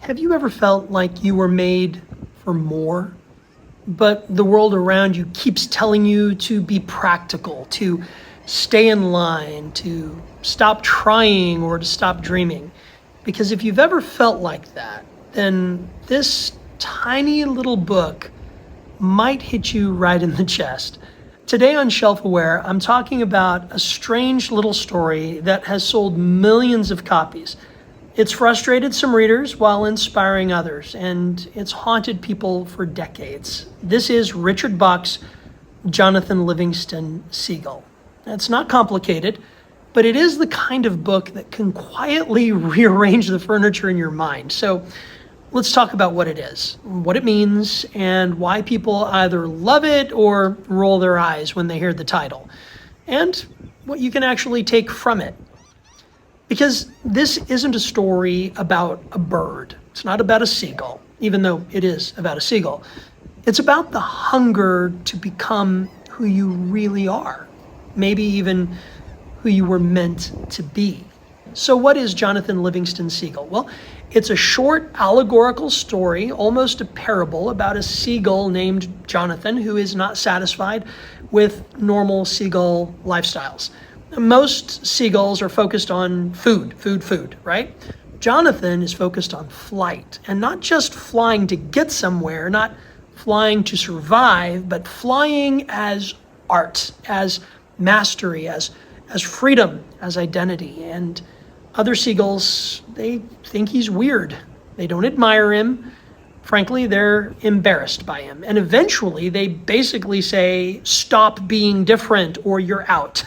Have you ever felt like you were made for more, but the world around you keeps telling you to be practical, to stay in line, to stop trying, or to stop dreaming? Because if you've ever felt like that, then this tiny little book might hit you right in the chest. Today on Shelf Aware, I'm talking about a strange little story that has sold millions of copies. It's frustrated some readers while inspiring others, and it's haunted people for decades. This is Richard Bach's Jonathan Livingston Seagull. It's not complicated, but it is the kind of book that can quietly rearrange the furniture in your mind. So let's talk about what it is, what it means, and why people either love it or roll their eyes when they hear the title, and what you can actually take from it. Because this isn't a story about a bird. It's not about a seagull, even though it is about a seagull. It's about the hunger to become who you really are, maybe even who you were meant to be. So what is Jonathan Livingston Seagull? Well, it's a short allegorical story, almost a parable, about a seagull named Jonathan who is not satisfied with normal seagull lifestyles. Most seagulls are focused on food, right? Jonathan is focused on flight, and not just flying to get somewhere, not flying to survive, but flying as art, as mastery, as freedom, as identity. And other seagulls, they think he's weird. They don't admire him. Frankly, they're embarrassed by him. And eventually they basically say, stop being different or you're out.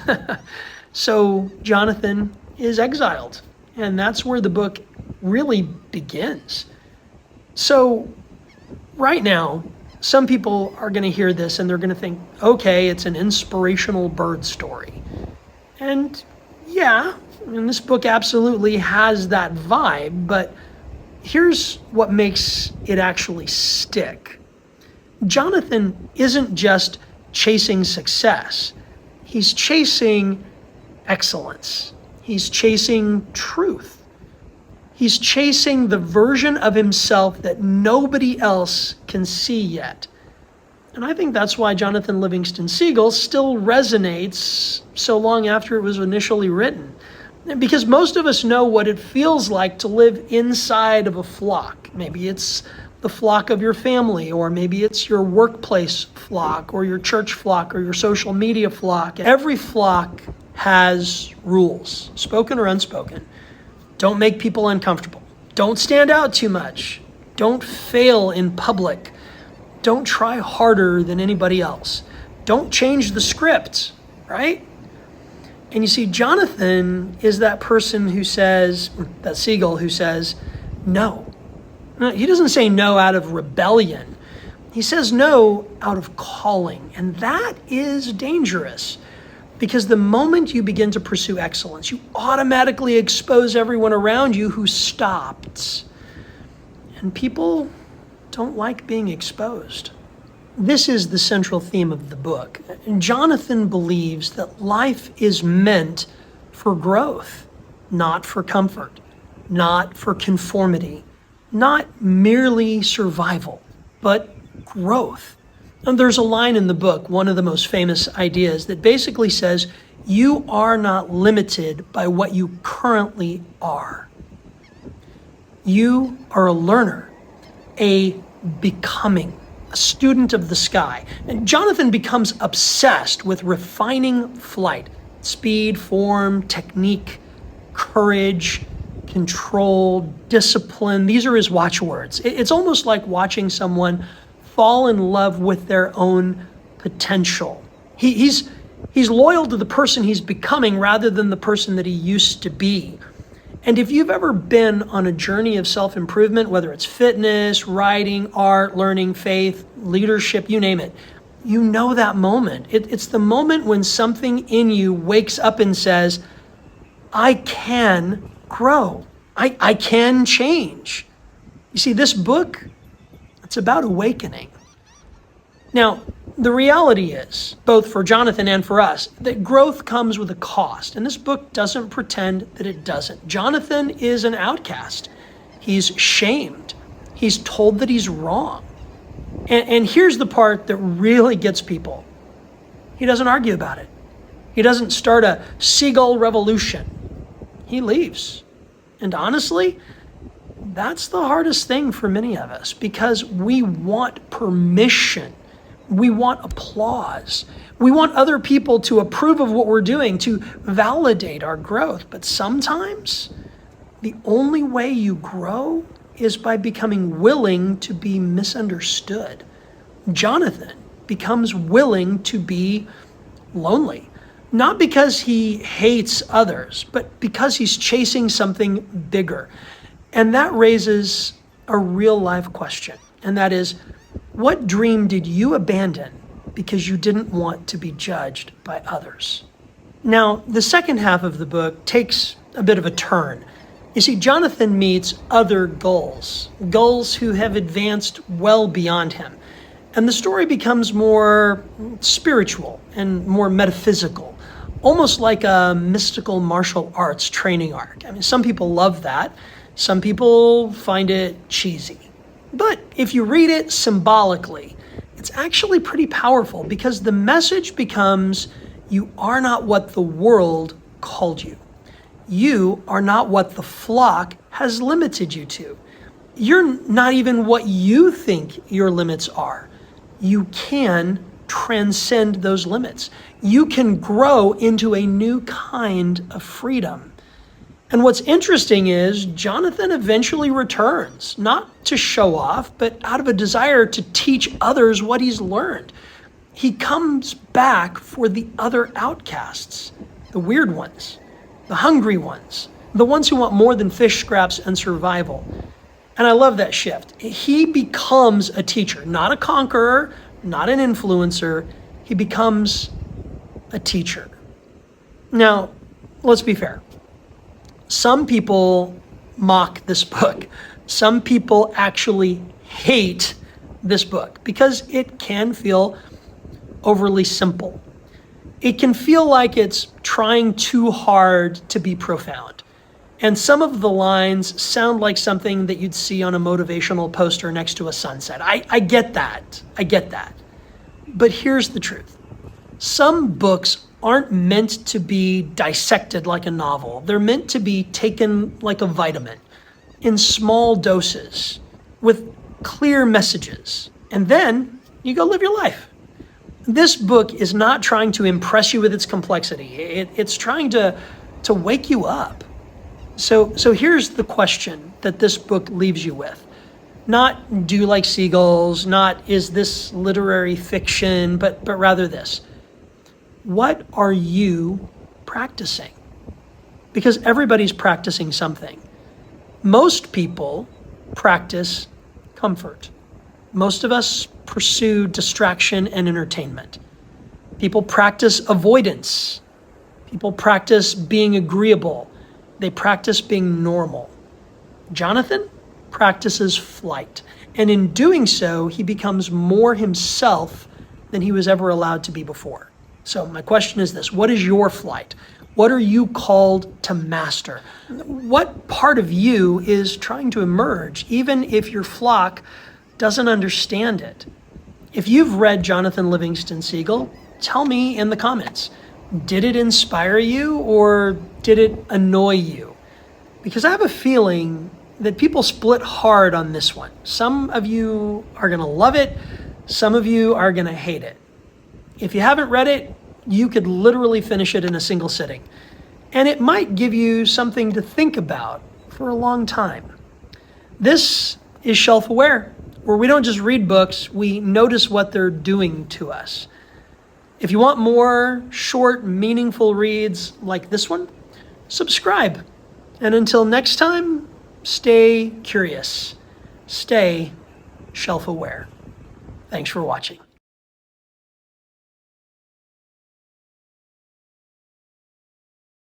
So Jonathan is exiled. And that's where the book really begins. So right now, some people are going to hear this and they're going to think, okay, it's an inspirational bird story. And yeah, and this book absolutely has that vibe, but here's what makes it actually stick. Jonathan isn't just chasing success. He's chasing excellence. He's chasing truth. He's chasing the version of himself that nobody else can see yet. And I think that's why Jonathan Livingston Seagull still resonates so long after it was initially written. Because most of us know what it feels like to live inside of a flock. Maybe it's the flock of your family, or maybe it's your workplace flock, or your church flock, or your social media flock. Every flock has rules, spoken or unspoken. Don't make people uncomfortable. Don't stand out too much. Don't fail in public. Don't try harder than anybody else. Don't change the script, right? And you see, Jonathan is that person who says, that seagull who says, no. He doesn't say no out of rebellion. He says no out of calling. And that is dangerous. Because the moment you begin to pursue excellence, you automatically expose everyone around you who stopped. And people don't like being exposed. This is the central theme of the book. Jonathan believes that life is meant for growth, not for comfort, not for conformity, not merely survival, but growth. And there's a line in the book, one of the most famous ideas, that basically says, you are not limited by what you currently are. You are a learner, a becoming, a student of the sky. And Jonathan becomes obsessed with refining flight, speed, form, technique, courage, control, discipline. These are his watchwords. It's almost like watching someone fall in love with their own potential. He's loyal to the person he's becoming rather than the person that he used to be. And if you've ever been on a journey of self-improvement, whether it's fitness, writing, art, learning, faith, leadership, you name it, you know that moment. It's the moment when something in you wakes up and says, I can grow. I can change. You see, this book, it's about awakening. Now, the reality is, both for Jonathan and for us, that growth comes with a cost. And this book doesn't pretend that it doesn't. Jonathan is an outcast. He's shamed. He's told that he's wrong. And here's the part that really gets people. He doesn't argue about it. He doesn't start a seagull revolution. He leaves. And honestly, that's the hardest thing for many of us, because we want permission. We want applause. We want other people to approve of what we're doing, to validate our growth. But sometimes the only way you grow is by becoming willing to be misunderstood. Jonathan becomes willing to be lonely, not because he hates others, but because he's chasing something bigger. And that raises a real life question, and that is, what dream did you abandon because you didn't want to be judged by others? Now, the second half of the book takes a bit of a turn. You see, Jonathan meets other gulls who have advanced well beyond him. And the story becomes more spiritual and more metaphysical, almost like a mystical martial arts training arc. I mean, some people love that. Some people find it cheesy. But if you read it symbolically, it's actually pretty powerful, because the message becomes, you are not what the world called you. You are not what the flock has limited you to. You're not even what you think your limits are. You can transcend those limits. You can grow into a new kind of freedom. And what's interesting is Jonathan eventually returns, not to show off, but out of a desire to teach others what he's learned. He comes back for the other outcasts, the weird ones, the hungry ones, the ones who want more than fish scraps and survival. And I love that shift. He becomes a teacher, not a conqueror, not an influencer. He becomes a teacher. Now, let's be fair. Some people mock this book. Some people actually hate this book because it can feel overly simple. It can feel like it's trying too hard to be profound. And some of the lines sound like something that you'd see on a motivational poster next to a sunset. I get that. I get that. But here's the truth. Some books aren't meant to be dissected like a novel. They're meant to be taken like a vitamin, in small doses, with clear messages. And then you go live your life. This book is not trying to impress you with its complexity. It's trying to wake you up. So here's the question that this book leaves you with. Not, do you like seagulls? Not, is this literary fiction? But rather this. What are you practicing? Because everybody's practicing something. Most people practice comfort. Most of us pursue distraction and entertainment. People practice avoidance. People practice being agreeable. They practice being normal. Jonathan practices flight. And in doing so, he becomes more himself than he was ever allowed to be before. So my question is this: what is your flight? What are you called to master? What part of you is trying to emerge, even if your flock doesn't understand it? If you've read Jonathan Livingston Seagull, tell me in the comments. Did it inspire you, or did it annoy you? Because I have a feeling that people split hard on this one. Some of you are going to love it. Some of you are going to hate it. If you haven't read it, you could literally finish it in a single sitting. And it might give you something to think about for a long time. This is Shelf Aware, where we don't just read books, we notice what they're doing to us. If you want more short, meaningful reads like this one, subscribe. And until next time, stay curious. Stay shelf aware. Thanks for watching.